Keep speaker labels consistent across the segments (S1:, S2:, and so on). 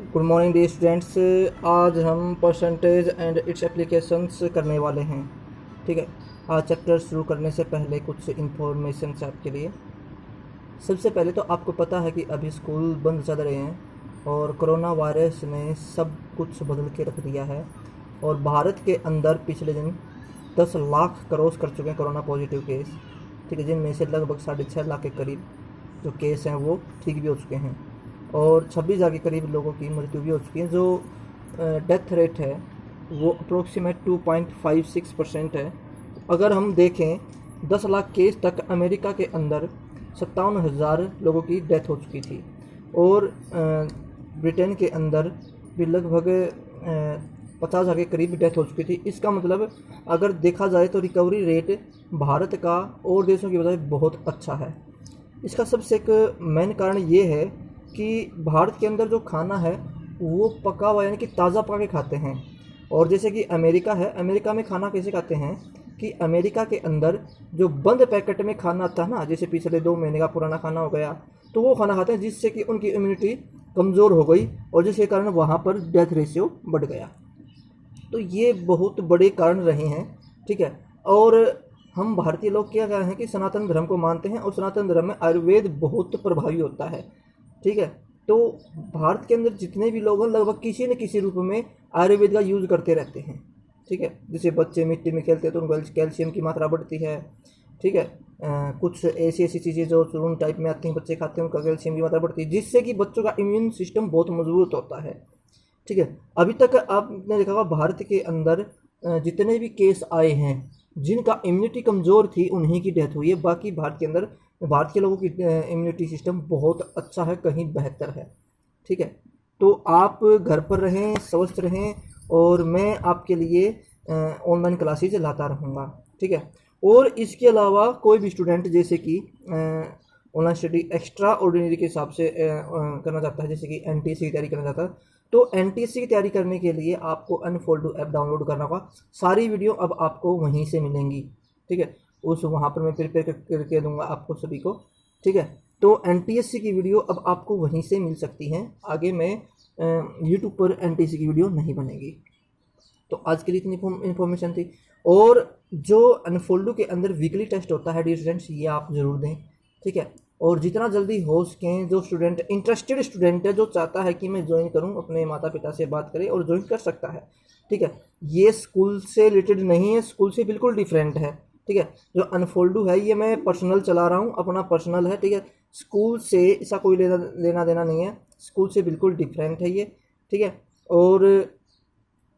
S1: Good morning dear students. आज हम percentage and it's applications करने वाले हैं। ठीक है, आज चैप्टर शुरू करने से पहले कुछ इन्फॉर्मेशन आपके लिए। सबसे पहले तो आपको पता है कि अभी स्कूल बंद चल रहे हैं और कोरोना वायरस ने सब कुछ बदल के रख दिया है। और भारत के अंदर पिछले दिन 10 लाख क्रॉस कर चुके हैं कोरोना पॉजिटिव केस। ठीक है, जिनमें से लगभग 6.5 लाख के करीब जो केस हैं वो ठीक भी हो चुके हैं और 26,000 के करीब लोगों की मृत्यु भी हो चुकी है। जो डेथ रेट है वो अप्रोक्सीमेट 2.56% है। अगर हम देखें 10 लाख केस तक अमेरिका के अंदर 57,000 लोगों की डेथ हो चुकी थी और ब्रिटेन के अंदर भी लगभग 50,000 के करीब डेथ हो चुकी थी। इसका मतलब अगर देखा जाए तो रिकवरी रेट भारत का और देशों की बजाय बहुत अच्छा है। इसका सबसे एक मेन कारण ये है कि भारत के अंदर जो खाना है वो पका हुआ यानी कि ताज़ा पका के खाते हैं। और जैसे कि अमेरिका है, अमेरिका में खाना कैसे खाते हैं कि अमेरिका के अंदर जो बंद पैकेट में खाना आता है ना, जैसे पिछले 2 महीने का पुराना खाना हो गया, तो वो खाना खाते हैं जिससे कि उनकी इम्यूनिटी कमज़ोर हो गई और जिसके कारण वहाँ पर डेथ रेशियो बढ़ गया। तो ये बहुत बड़े कारण रहे हैं। ठीक है, और हम भारतीय लोग क्या कह रहे हैं कि सनातन धर्म को मानते हैं और सनातन धर्म में आयुर्वेद बहुत प्रभावी होता है। ठीक है, तो भारत के अंदर जितने भी लोग हैं लगभग किसी न किसी रूप में आयुर्वेद का यूज़ करते रहते हैं। ठीक है, जैसे बच्चे मिट्टी में खेलते हैं तो उनको कैल्शियम की मात्रा बढ़ती है। ठीक है, कुछ ऐसी ऐसी चीज़ें जो चूर्ण टाइप में आती हैं बच्चे खाते हैं उनका कैल्शियम की मात्रा बढ़ती है जिससे कि बच्चों का इम्यून सिस्टम बहुत मजबूत होता है। ठीक है, अभी तक आपने देखा होगा भारत के अंदर जितने भी केस आए हैं जिनका इम्यूनिटी कमज़ोर थी उन्हीं की डेथ हुई है। बाकी भारत के अंदर भारत के लोगों की इम्यूनिटी सिस्टम बहुत अच्छा है, कहीं बेहतर है। ठीक है, तो आप घर पर रहें, स्वस्थ रहें और मैं आपके लिए ऑनलाइन क्लासेज लाता रहूँगा। ठीक है, और इसके अलावा कोई भी स्टूडेंट जैसे कि ऑनलाइन स्टडी एक्स्ट्रा ऑर्डिनरी के हिसाब से करना चाहता है, जैसे कि एनटीएससी की तैयारी करना चाहता है, तो एनटीएससी की तैयारी करने के लिए आपको अनफोल्डो ऐप डाउनलोड करना होगा। सारी वीडियो अब आपको वहीं से मिलेंगी। ठीक है, उस वहाँ पर मैं प्रिपेयर करके दूंगा आपको सभी को। ठीक है, तो एनटीएससी की वीडियो अब आपको वहीं से मिल सकती हैं। आगे मैं यूट्यूब पर एनटीएससी की वीडियो नहीं बनेगी। तो आज के लिए इतनी इन्फॉर्मेशन थी। और जो अनफोल्डो के अंदर वीकली टेस्ट होता है डियर स्टूडेंट्स, ये आप ज़रूर दें। ठीक है, और जितना जल्दी हो सकें, जो स्टूडेंट इंटरेस्टेड स्टूडेंट है जो चाहता है कि मैं ज्वाइन करूं, अपने माता पिता से बात करें और ज्वाइन कर सकता है। ठीक है, ये स्कूल से रिलेटेड नहीं है, स्कूल से बिल्कुल डिफरेंट है। ठीक है, जो अनफोल्डो है ये मैं पर्सनल चला रहा हूँ, अपना पर्सनल है। ठीक है, स्कूल से इसका कोई लेना देना नहीं है, स्कूल से बिल्कुल डिफरेंट है ये। ठीक है, और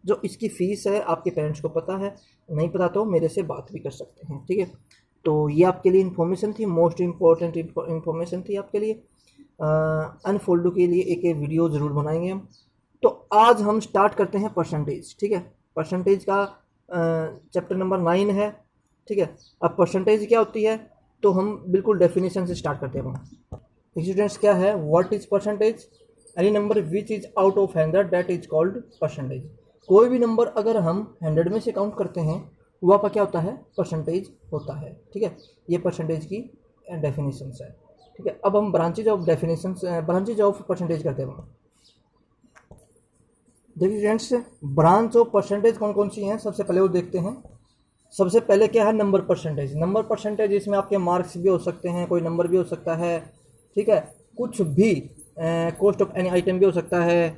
S1: जो इसकी फ़ीस है आपके पेरेंट्स को पता है, नहीं पता तो मेरे से बात भी कर सकते हैं। ठीक है, तो ये आपके लिए इन्फॉर्मेशन थी, मोस्ट इम्पॉर्टेंट इन्फॉर्मेशन थी आपके लिए। अनफोल्डो के लिए एक वीडियो ज़रूर बनाएंगे हम। तो आज हम स्टार्ट करते हैं परसेंटेज। ठीक है, परसेंटेज का चैप्टर नंबर 9 है। ठीक है, अब परसेंटेज क्या होती है तो हम बिल्कुल डेफिनेशन से स्टार्ट करते हैं। स्टूडेंट्स, क्या है what is percentage? Any number which is out of 100 that is called percentage. कोई भी नंबर अगर हम 100 में से काउंट करते हैं वो आपका क्या होता है? परसेंटेज होता है। ठीक है, ये परसेंटेज की डेफिनेशन है। ठीक है, अब हम branches of definition, branches of percentage करते हैं। देखिए फ्रेंड्स, ब्रांच ऑफ परसेंटेज कौन कौन सी हैं सबसे पहले वो देखते हैं। सबसे पहले क्या है? Number percentage. नंबर परसेंटेज इसमें आपके मार्क्स भी हो सकते हैं, कोई नंबर भी हो सकता है। ठीक है, कुछ भी कॉस्ट ऑफ एनी आइटम भी हो सकता है।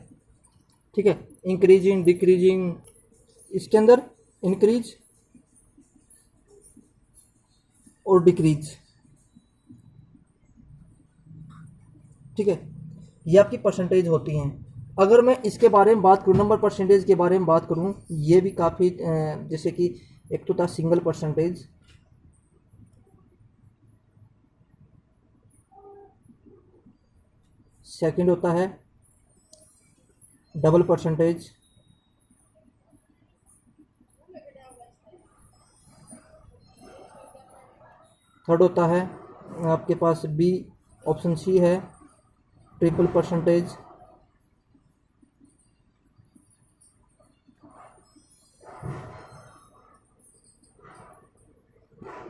S1: ठीक है, इंक्रीजिंग डिक्रीजिंग, इसके अंदर इंक्रीज और डिक्रीज। ठीक है, ये आपकी परसेंटेज होती हैं। अगर मैं इसके बारे में बात करूँ, नंबर परसेंटेज के बारे में बात करूँ, ये भी काफ़ी जैसे कि एक तो था सिंगल परसेंटेज, सेकंड होता है डबल परसेंटेज, थर्ड होता है आपके पास बी, ऑप्शन सी है ट्रिपल परसेंटेज,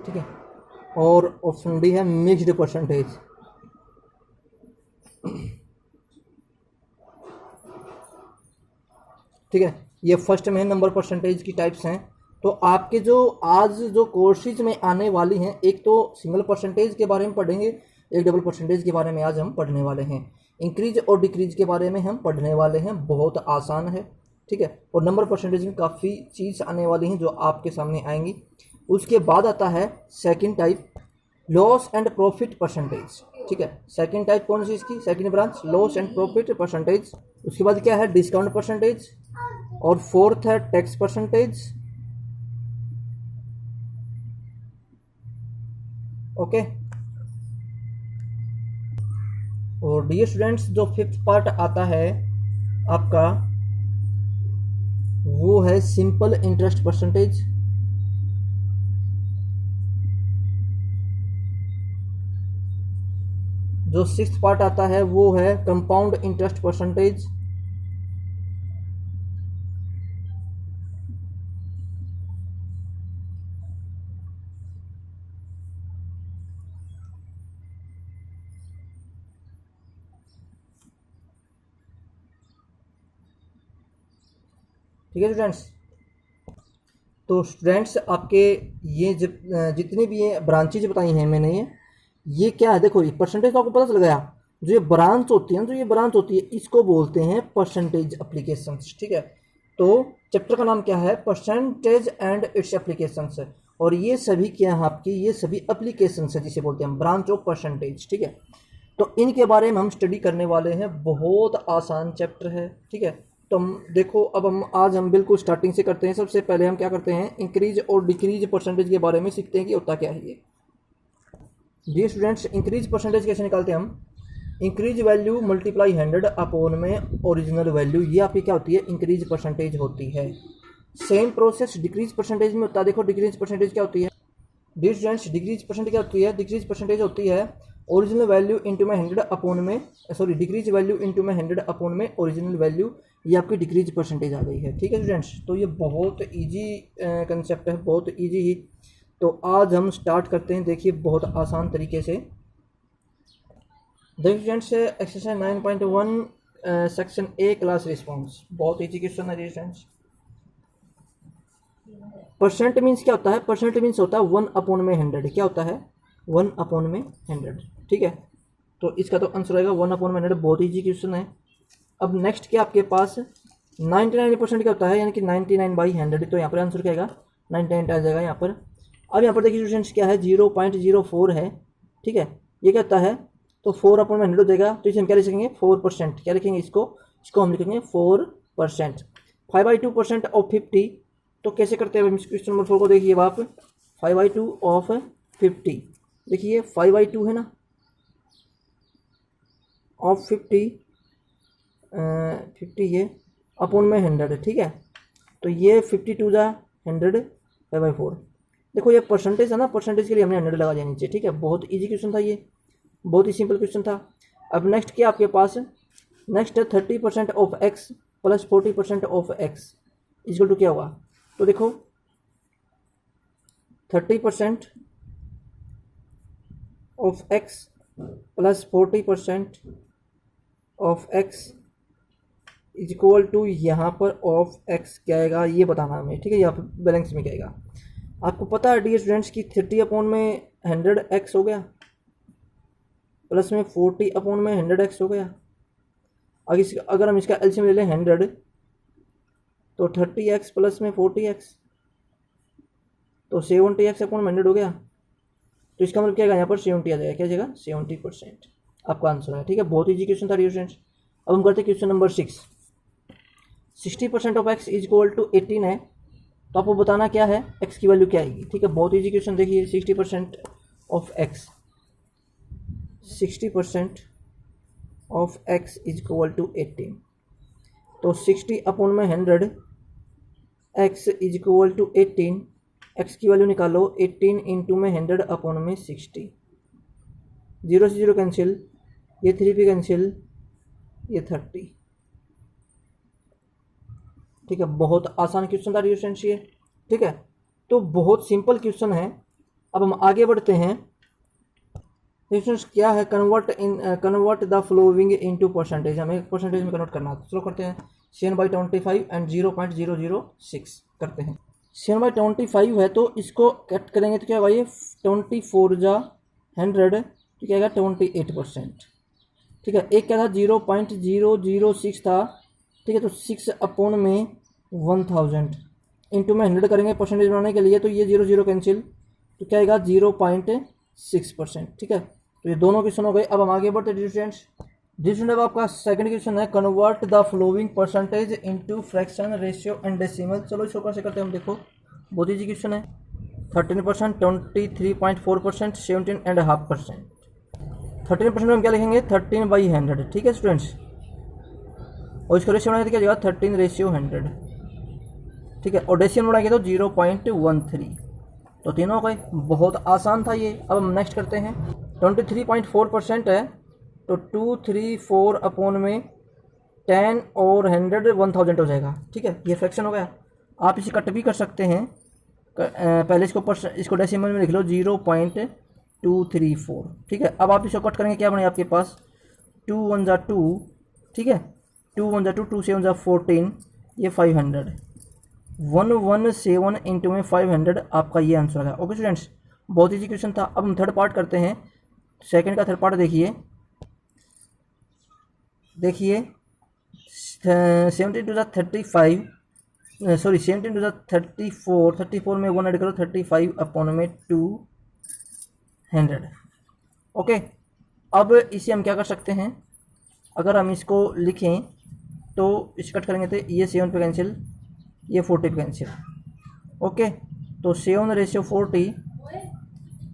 S1: ठीक है, और ऑप्शन डी है मिक्स्ड परसेंटेज। ठीक है, ये फर्स्ट में नंबर परसेंटेज की टाइप्स हैं। तो आपके जो आज जो कोर्सेज में आने वाली हैं, एक तो सिंगल परसेंटेज के बारे में पढ़ेंगे, एक डबल परसेंटेज के बारे में आज हम पढ़ने वाले हैं। इंक्रीज और डिक्रीज के बारे में हम पढ़ने वाले हैं, बहुत आसान है, ठीक है। और नंबर परसेंटेज में काफ़ी चीज़ आने वाली हैं जो आपके सामने आएंगी। उसके बाद आता है second type, loss and profit percentage, ठीक है। सेकंड टाइप कौन सी इसकी, second branch, loss and profit percentage. उसके बाद क्या है, डिस्काउंट परसेंटेज। और फोर्थ है टैक्स परसेंटेज, ओके। और डियर स्टूडेंट्स, जो फिफ्थ पार्ट आता है आपका, वो है सिंपल इंटरेस्ट परसेंटेज। जो सिक्स्थ पार्ट आता है वो है कंपाउंड इंटरेस्ट परसेंटेज। ठीक है स्टूडेंट्स, तो स्टूडेंट्स आपके ये जितनी भी ये ब्रांचेज बताई हैं मैंने, ये क्या है, देखो ये परसेंटेज तो आपको पता चल गया। जो ये ब्रांच होती है, जो ये ब्रांच होती है, इसको बोलते हैं परसेंटेज एप्लीकेशंस, ठीक है। तो चैप्टर का नाम क्या है, परसेंटेज एंड इट्स एप्लीकेशंस है। और ये सभी क्या है आपकी, ये सभी एप्लीकेशंस है जिसे बोलते हैं ब्रांच ऑफ परसेंटेज, ठीक है। तो इनके बारे में हम स्टडी करने वाले हैं, बहुत आसान चैप्टर है, ठीक है। तो देखो अब आज हम बिल्कुल स्टार्टिंग से करते हैं। सबसे पहले हम क्या करते हैं, इंक्रीज और डिक्रीज परसेंटेज के बारे में सीखते हैं कि होता क्या है ये। जी स्टूडेंट्स, इंक्रीज परसेंटेज कैसे निकालते हैं हम, इंक्रीज वैल्यू मल्टीप्लाई 100 अपॉन में ओरिजिनल वैल्यू, ये आपकी क्या होती है, इंक्रीज परसेंटेज होती है। सेम प्रोसेस डिक्रीज परसेंटेज में होता है। देखो डिक्रीज परसेंटेज क्या होती है, जी स्टूडेंट्स, डिक्रीज परसेंटेज क्या होती है, डिक्रीज परसेंटेज होती है ओरिजिनल वैल्यू इंटू में 100 अपॉन में, सॉरी डिक्रीज वैल्यू इंटू में 100 अपॉन में ओरिजिनल वैल्यू, ये आपकी डिक्रीज परसेंटेज आ गई है, ठीक है स्टूडेंट्स। तो ये बहुत इजी कंसेप्ट है, बहुत इजी ही। तो आज हम स्टार्ट करते हैं, देखिए बहुत आसान तरीके से। देखिए students, exercise 9.1 section A class response, बहुत इजी क्वेश्चन है स्टूडेंट्स। परसेंट मीन्स क्या होता है, परसेंट मीन्स होता है 1 अपॉन में 100, क्या होता है 1 अपॉन में 100, ठीक है। तो इसका तो आंसर आएगा 1 अपॉन में 100, बहुत ईजी क्वेश्चन है। अब नेक्स्ट क्या आपके पास 99% क्या होता है, यानी कि 99/100, तो यहाँ पर आंसर क्या आएगा 99 आ जाएगा यहाँ पर। अब यहाँ पर देखिए स्टूडेंट्स क्या है, 0.04 है, ठीक है। ये क्या होता है, तो 4 अपॉन में 100 हो जाएगा, तो इसे हम क्या लिख सकेंगे 4%, क्या लिखेंगे इसको हम लिखेंगे 4%। 5/2% ऑफ 50, तो कैसे करते हैं क्वेश्चन नंबर 4 को, देखिए आप 5/2 ऑफ 50, देखिए 5/2 है ना, ऑफ 50 ये अपॉन में 100, ठीक है। तो ये 52 जा 100 5/4। देखो ये परसेंटेज है ना, परसेंटेज के लिए हमने 100 लगा दिया नीचे, ठीक है। बहुत इजी क्वेश्चन था ये, बहुत ही सिंपल क्वेश्चन था। अब नेक्स्ट क्या आपके पास, नेक्स्ट है 30% of x plus 40% of x equal to क्या होगा, तो देखो 30% of x plus 40% of x equal to यहाँ पर ऑफ x क्या आएगा, ये बताना हमें, ठीक है। यहाँ पर बैलेंस में क्या आएगा, आपको पता है डियर स्टूडेंट्स की 30 अपॉन में 100x हो गया, प्लस में 40 अपॉन में 100x हो गया। अगर हम इसका एलसीएम ले लें 100, तो 30x प्लस में 40x, तो 70x अपॉन 100 हो गया। तो इसका मतलब क्या आएगा, यहाँ पर 70 आ जाएगा, क्या जाएगा 70% आपका आंसर है, ठीक है। बहुत ईजी क्वेश्चन था डियर स्टूडेंट्स। अब हम करते हैं question number 6। 60% of x is equal to 18 है, तो आपको बताना क्या है, x की वैल्यू क्या आएगी, ठीक है। बहुत ईजी क्वेश्चन, देखिए 60% of x, 60% of x is equal to 18, तो 60 अपॉन में 100, x is equal to 18, x की वैल्यू निकालो, 18 इंटू में 100 अपॉन में 60, 0 से 0 कैंसिल, ये 3 भी कैंसिल, ये 30, ठीक है। बहुत आसान क्वेश्चन था स्टूडेंट्स ये, ठीक है। तो बहुत सिंपल क्वेश्चन है। अब हम आगे बढ़ते हैं। स्टूडेंट्स क्या है, convert the flowing into percentage, हमें परसेंटेज में कन्वर्ट करना है। चलो करते हैं। 7/25 एंड 0.006 करते हैं। 7/25 है तो इसको कट करेंगे तो क्या होगा, ये 24 जा 100 तो क्या आएगा 28%। ठीक है, एक क्या था 0.006 था, ठीक है, तो 6 अपॉन में 1000 इंटू में 100 करेंगे परसेंटेज बनाने के लिए, तो ये 0 कैंसिल, तो क्या आएगा 0.6%। ठीक है, तो ये दोनों क्वेश्चन हो गए। अब हम आगे बढ़ते हैं स्टूडेंट्स। अब आपका सेकंड क्वेश्चन है, convert the flowing percentage into fraction, ratio and decimal. चलो इसको कैसे करते हैं हम, देखो बहुत ईजी क्वेश्चन है। 13%, 23.4%, 17.5%। 13% में हम क्या लिखेंगे 13/100। ठीक है स्टूडेंट्स, और इसको रेशियो बनाएंगे तो क्या जाएगा 13/100। ठीक है, और डेसिमल बनाएंगे तो 0.13। तो तीनों हो गए, बहुत आसान था ये। अब हम नेक्स्ट करते हैं। 23.4% है तो 234 अपॉन में 10 और 100 1000 हो जाएगा। ठीक है, ये फ्रैक्शन हो गया। आप इसे कट भी कर सकते हैं, पहले इसको डेसिमल में लिख लो 0.234। ठीक है, अब आप इसको कट करेंगे, क्या बने आपके पास 2 1 जा 2, ठीक है, 2 1 जा 2, 2 7 जा 14, ये 500, 117 इंटू में 500 आपका ये आंसर है। ओके स्टूडेंट्स, बहुत ईजी क्वेश्चन था। अब हम थर्ड पार्ट करते हैं। सेकंड का थर्ड पार्ट देखिए 17 to the 35, sorry 17 to the 34, 34 में 1 ऐड करो 35 अपॉन में 200। ओके, अब इसे हम क्या कर सकते हैं, अगर हम इसको लिखें तो इस कट करेंगे तो ये 7 पे कैंसिल, ये 40 पे कैंसिल। ओके, तो 7/40।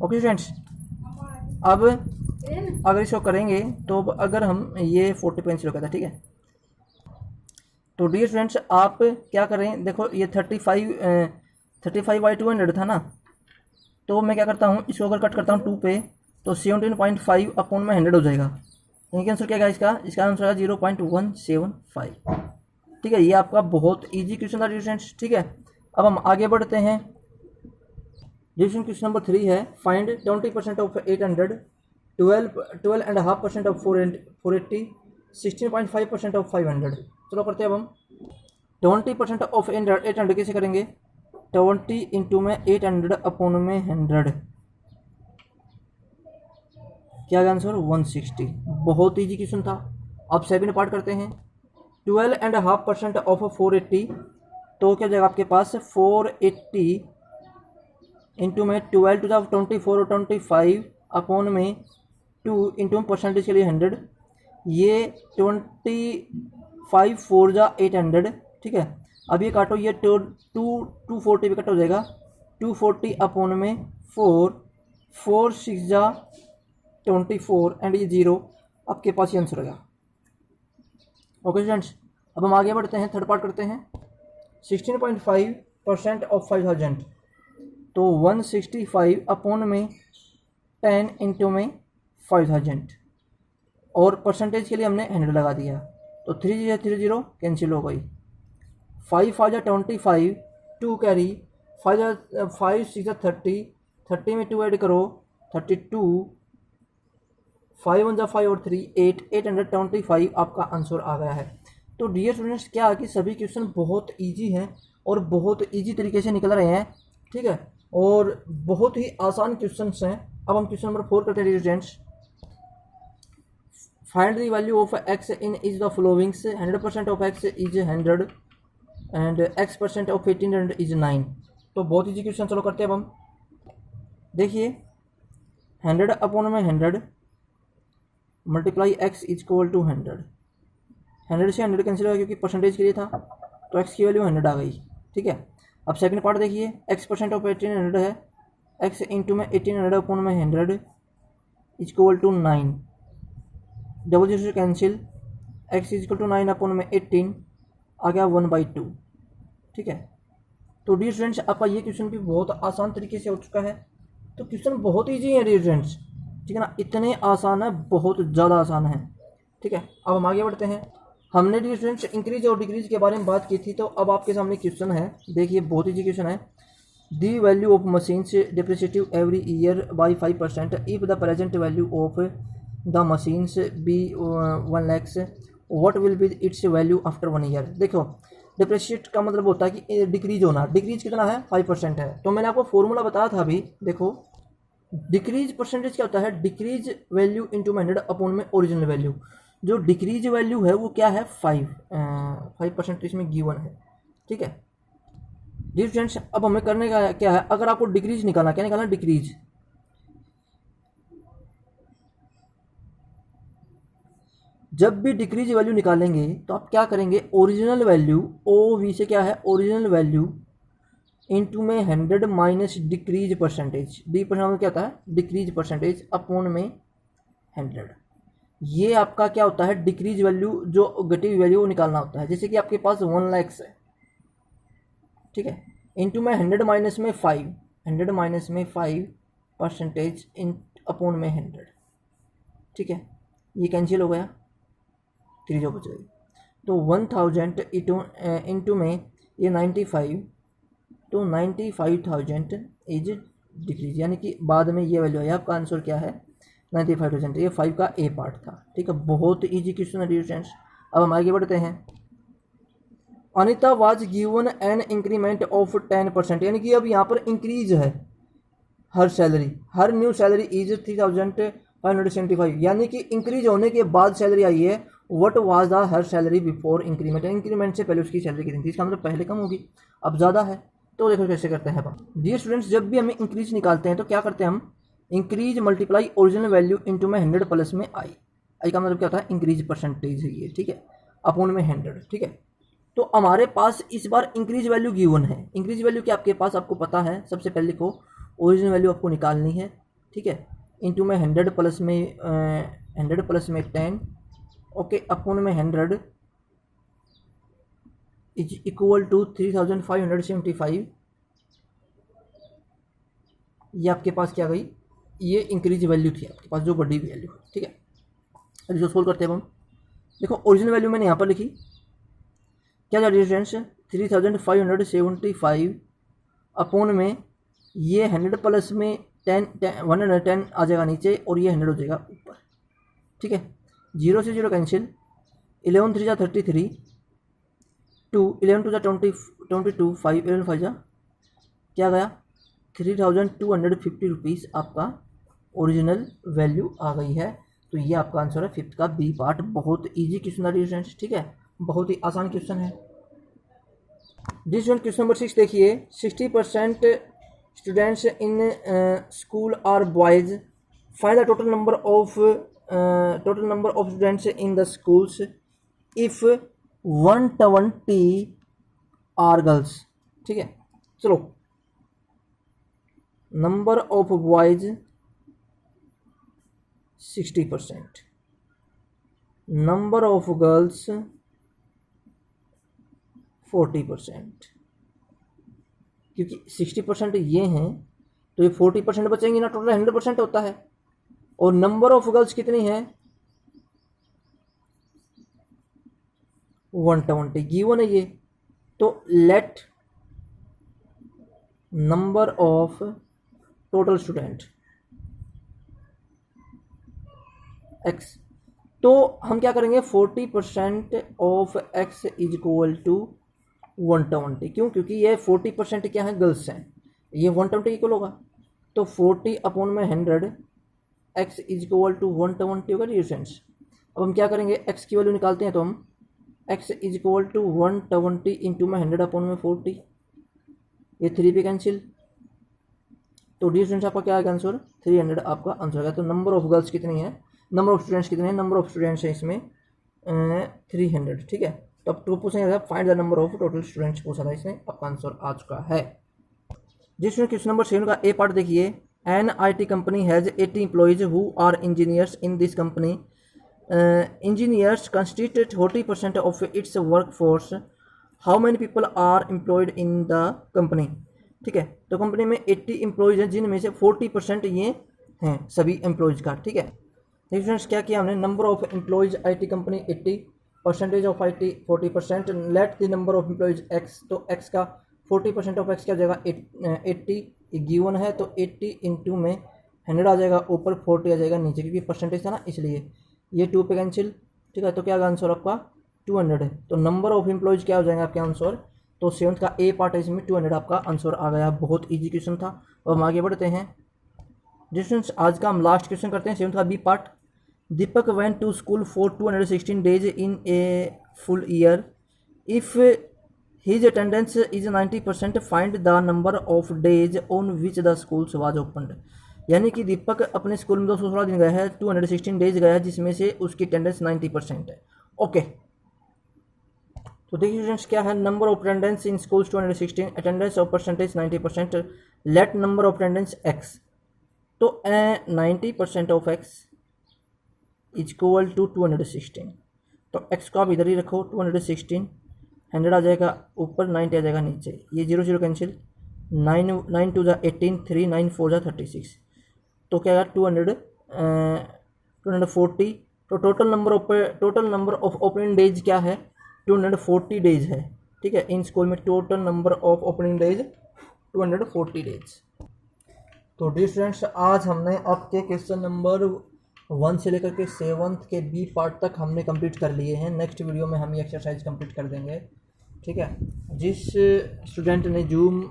S1: ओके स्टूडेंट्स, अब अगर इसको करेंगे तो अगर हम ये 40 पे कैंसिल हो गया था। ठीक है, तो डियर स्टूडेंट्स आप क्या करें, देखो ये 35/200 था ना, तो मैं क्या करता हूँ, इसको अगर कट करता हूँ 2 पे तो 17.5 अपॉन में 100 हो जाएगा। इनका आंसर क्या है, इसका आंसर है 0.175। ठीक है, ये आपका बहुत इजी क्वेश्चन था स्टूडेंट्स। ठीक है, अब हम आगे बढ़ते हैं। क्वेश्चन नंबर 3 है, फाइंड 20% ऑफ 800, 12.5% ऑफ 480, 16.5% ऑफ 500। चलो करते हैं अब हम। 20% ऑफ 800 कैसे करेंगे, 20 इंटू में 800 अपॉन में 100, क्या आंसर 160। बहुत ईजी क्वेश्चन था। अब सेकंड पार्ट करते हैं। 12.5% ऑफ 480, तो क्या जाएगा आपके पास 480 इंटू में 12 टू द 24 और 25 अपॉन में 2 इंटू परसेंटेज के लिए 100, ये 25 4 जा 800। ठीक है, अब ये काटो, ये 240 पे कट हो जाएगा, 240 अपॉन में 4 6 जा 24 एंड ये 0, आपके पास ये आंसर होगा। ओके स्टूडेंट्स, अब हम आगे बढ़ते हैं, थर्ड पार्ट करते हैं। 16.5% ऑफ 5000, तो 165 अपॉन में 10 इंटू में 5000, और परसेंटेज के लिए हमने 100 लगा दिया, तो 3 0 कैंसिल हो गई। 5 5 जा 25, 2 कैरी, 5 6 जा 30, 30 में 2 ऐड करो 32, 5 1 जा 5 और 3 8, 825 आपका आंसर आ गया है। तो डियर स्टूडेंट्स क्या है कि सभी क्वेश्चन बहुत इजी हैं और बहुत इजी तरीके से निकल रहे हैं। ठीक है, और बहुत ही आसान क्वेश्चन हैं। अब हम क्वेश्चन नंबर 4 करते हैं students. Find the value of x in is the followings, 100% of x is 100 and x% of 1800 is 9। तो बहुत इजी क्वेश्चन, चलो करते हैं अब हम। देखिए 100 अपॉन में 100 multiply x is equal to 100, 100 से 100 कैंसिल होगा क्योंकि परसेंटेज के लिए था, तो x की वैल्यू 100 आ गई। ठीक है, अब सेकंड पार्ट देखिए, x% ऑफ 1800 है, x इंटू में 1800 अपॉन में 100 is equal to 9, double zero से cancel, x is equal to 9 upon में 18 आ गया 1/2। ठीक है, तो डियर स्टूडेंट्स आपका ये क्वेश्चन भी बहुत आसान तरीके से हो चुका है। तो क्वेश्चन बहुत ईजी है डियर स्टूडेंट्स, ठीक है ना, इतने आसान है, बहुत ज़्यादा आसान है। ठीक है, अब हम आगे बढ़ते हैं। हमने डियर स्टूडेंट्स इंक्रीज और डिक्रीज के बारे में बात की थी, तो अब आपके सामने क्वेश्चन है, देखिए बहुत ईजी क्वेश्चन है। The value of machines depreciative every year by 5%. If the present value of the machines be 1 lakhs, what will be its value after 1 year? देखो डिप्रिशिएट का मतलब होता है कि डिक्रीज होना, डिक्रीज कितना है 5% है। तो मैंने आपको फॉर्मूला बताया था अभी, देखो डिक्रीज परसेंटेज क्या होता है, डिक्रीज वैल्यू इंटू 100 अपॉन में ओरिजिनल वैल्यू। जो डिक्रीज वैल्यू है वो क्या है 5% इसमें गिवन है, ठीक है। जी फ्रेंड्स, अब हमें करने का क्या है, अगर आपको डिक्रीज निकालना, क्या निकालना, डिक्रीज, जब भी डिक्रीज वैल्यू निकालेंगे तो आप क्या करेंगे, ओरिजिनल वैल्यू ओ वी से क्या है, ओरिजिनल वैल्यू इनटू में 100 minus decrease percentage, D percent क्या होता है, डिक्रीज परसेंटेज अपॉन में 100। ये आपका क्या होता है, डिक्रीज वैल्यू जो घटी हुई वैल्यू वो निकालना होता है। जैसे कि आपके पास 1 लाख है, ठीक है, इनटू में 100 माइनस में 5, 100 माइनस में 5% इन अपॉन में 100, ठीक है, ये कैंसिल हो गया, 3 जो बच गई। तो 1000 इंटू में ये 95, तो 95,000 इज डिक्रीज, यानी कि बाद में ये वैल्यू है। आपका आंसर क्या है 95,000, ये 5 का ए पार्ट था, ठीक है। बहुत ईजी क्वेश्चन है डियर फ्रेंड्स। अब हम आगे बढ़ते हैं। Anita was given an increment of 10%, यानी कि अब यहाँ पर इंक्रीज है her salary, her new salary is 3,575, यानी कि इंक्रीज होने के बाद सैलरी आई है। What was the her salary before increment, increment से पहले उसकी सैलरी कितनी थी, इसका मतलब पहले कम होगी अब ज़्यादा है। तो देखो कैसे करते हैं अब डियर स्टूडेंट्स, जब भी हमें इंक्रीज निकालते हैं तो क्या करते हैं हम, increase multiply original value into में 100 प्लस में आई का मतलब क्या होता है, इंक्रीज परसेंटेज है ये, ठीक है, अपॉन में 100, ठीक है। तो हमारे पास इस बार इंक्रीज वैल्यू गिवन है। इंक्रीज वैल्यू क्या आपके पास, आपको पता है, सबसे पहले को ओरिजिनल वैल्यू आपको निकालनी है, ठीक है, इंटू में 100 प्लस में 10, ओके, अपॉन में 100 इज इक्वल टू 3,575। ये आपके पास क्या गई, ये इंक्रीज वैल्यू थी आपके पास जो बड़ी वैल्यू है, ठीक है। अब जो सोल्व करते हैं हम, देखो ओरिजिनल वैल्यू मैंने यहाँ पर लिखी, क्या जा डिफरेंस 3,575 अपॉन में ये 100 प्लस में 110 आ जाएगा नीचे और ये 100 हो जाएगा ऊपर, ठीक है। 0 से 0 कैंसिल, 11 3 जा 33, 2 11 2 जा 22, 5 11 5 जा क्या गया 3,250 रुपीज़ आपका ओरिजिनल वैल्यू आ गई है। तो ये आपका आंसर है 5th का बी पार्ट। बहुत ईजी क्वेश्चन है फ्रेंड्स, ठीक है, बहुत ही आसान क्वेश्चन है। दिस वन क्वेश्चन नंबर 6 देखिए, 60% students in school are boys, find the total number of students in the schools if 120 are girls, ठीक है। चलो, number of boys 60%, number of girls 40%, क्योंकि 60% ये हैं तो ये 40% बचेंगे ना, टोटल 100% होता है। और नंबर ऑफ गर्ल्स कितनी है 120 गिवन है ये। तो let number of total student x, तो हम क्या करेंगे 40% of x is equal to 120, क्यों, क्योंकि ये 40% क्या है गर्ल्स हैं, ये 120 इक्वल होगा। तो 40 अपॉन में 100 एक्स इज इक्वल टू 120 होगा डियर फ्रेंड्स। अब हम क्या करेंगे, एक्स की वैल्यू निकालते हैं, तो हम x is equal to 120 into में 100 अपॉन में 40, ये 3 पे कैंसिल। तो डियर फ्रेंड्स आपका क्या आएगा आंसर 300 आपका आंसर आएगा। तो नंबर ऑफ गर्ल्स कितनी है, नंबर ऑफ स्टूडेंट्स कितने हैं, नंबर ऑफ स्टूडेंट्स है इसमें 300, ठीक है। तो अब टू पूछेंगे find the number of total students पूछा था इसमें, आपका आंसर आ चुका है। जिसमें क्वेश्चन नंबर 7 का ए पार्ट देखिए, an IT company has 80 employees who are engineers in this company, engineers constitute 40% of its work force, how many people are employed in the company, ठीक है। तो कंपनी में 80 employees हैं जिनमें से 40% ये हैं सभी एम्प्लॉयज का, ठीक है। देखिए फ्रेंड्स क्या किया हमने, number of employees IT company 80, percentage of IT 40%, let the number of employees x, तो एक्स का 40% ऑफ एक्स क्या हो जाएगा 80 गिवन है, तो 80 इंटू में 100 आ जाएगा, ऊपर 40 आ जाएगा नीचे, क्योंकि परसेंटेज था ना इसलिए। ये 2 पे कैंसिल, ठीक है। तो क्या आंसर आपका 200 है। तो नंबर ऑफ एम्प्लॉयज़ क्या हो जाएंगे आपके आंसर, तो 7th का ए पार्ट है, इसमें 200 आपका आंसर आ गया। बहुत ईजी क्वेश्चन था। और हम आगे बढ़ते हैं। डिस्टेंस आज का हम लास्ट क्वेश्चन करते हैं 7th का B part. Deepak went to school for 216 days in a full year. If his attendance is 90%, find the number of days on which the schools was opened. यानी कि दीपक अपने स्कूल में 216 दिन गया है, 216 डेज गया है, जिसमें से उसकी अटेंडेंस 90% है। ओके, तो देखिए स्टूडेंट्स क्या है, number of attendance in schools 216, attendance of percentage 90%, let number of attendance x. तो 90% of x is equal to 216। तो एक्स को आप इधर ही रखो, 216, 100 आ जाएगा ऊपर, 90 आ जाएगा नीचे, ये 0 0 कैंसिल, 9 2 जा 18, 3 9 4 जा 36। तो क्या आएगा 240। तो total number of opening days क्या है, 240 डेज है, ठीक है। इन स्कूल में total number of opening days 240 days. तो डियर स्टूडेंट्स, आज हमने आपके क्वेश्चन नंबर 1 से लेकर के 7th के बी पार्ट तक हमने कंप्लीट कर लिए हैं। नेक्स्ट वीडियो में हम ये एक्सरसाइज कंप्लीट कर देंगे, ठीक है। जिस स्टूडेंट ने जूम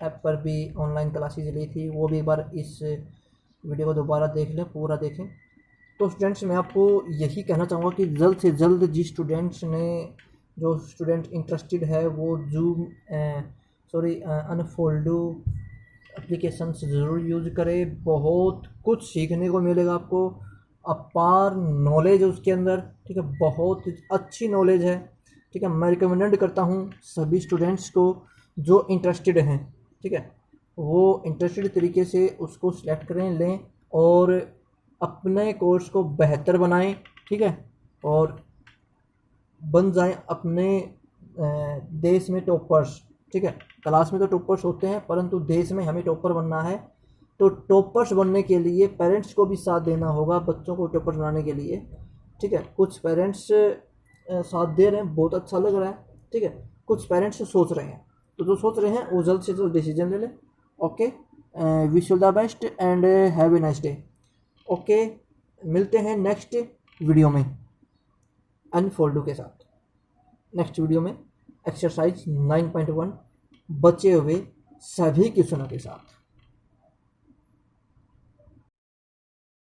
S1: ऐप पर भी ऑनलाइन क्लासेज ली थी, वो भी एक बार इस वीडियो को दोबारा देख लें, पूरा देखें। तो स्टूडेंट्स, मैं आपको यही कहना चाहूँगा कि जल्द से जल्द जो स्टूडेंट इंटरेस्टेड है वो जूम अनफोल्डो एप्लीकेशंस ज़रूर यूज़ करें। बहुत कुछ सीखने को मिलेगा आपको, अपार नॉलेज है उसके अंदर, ठीक है, बहुत अच्छी नॉलेज है, ठीक है। मैं रिकमेंड करता हूँ सभी स्टूडेंट्स को जो इंटरेस्टेड हैं, ठीक है, वो इंटरेस्टेड तरीके से उसको सिलेक्ट करें, लें और अपने कोर्स को बेहतर बनाएं, ठीक है, और बन जाएं अपने देश में टॉपर्स, ठीक है। क्लास में तो टॉपर्स होते हैं, परंतु देश में हमें टॉपर बनना है। तो टॉपर्स बनने के लिए पेरेंट्स को भी साथ देना होगा, बच्चों को टॉपर्स बनाने के लिए, ठीक है। कुछ पेरेंट्स साथ दे रहे हैं, बहुत अच्छा लग रहा है, ठीक है। कुछ पेरेंट्स सोच रहे हैं, तो जो सोच रहे हैं वो जल्द से जल्द डिसीजन ले लें। Okay, wish you the best and have a nice day. Okay, मिलते हैं नेक्स्ट वीडियो में अनफोल्डो के साथ। नेक्स्ट वीडियो में एक्सरसाइज 9.1 बचे हुए सभी क्वेश्चनों के साथ।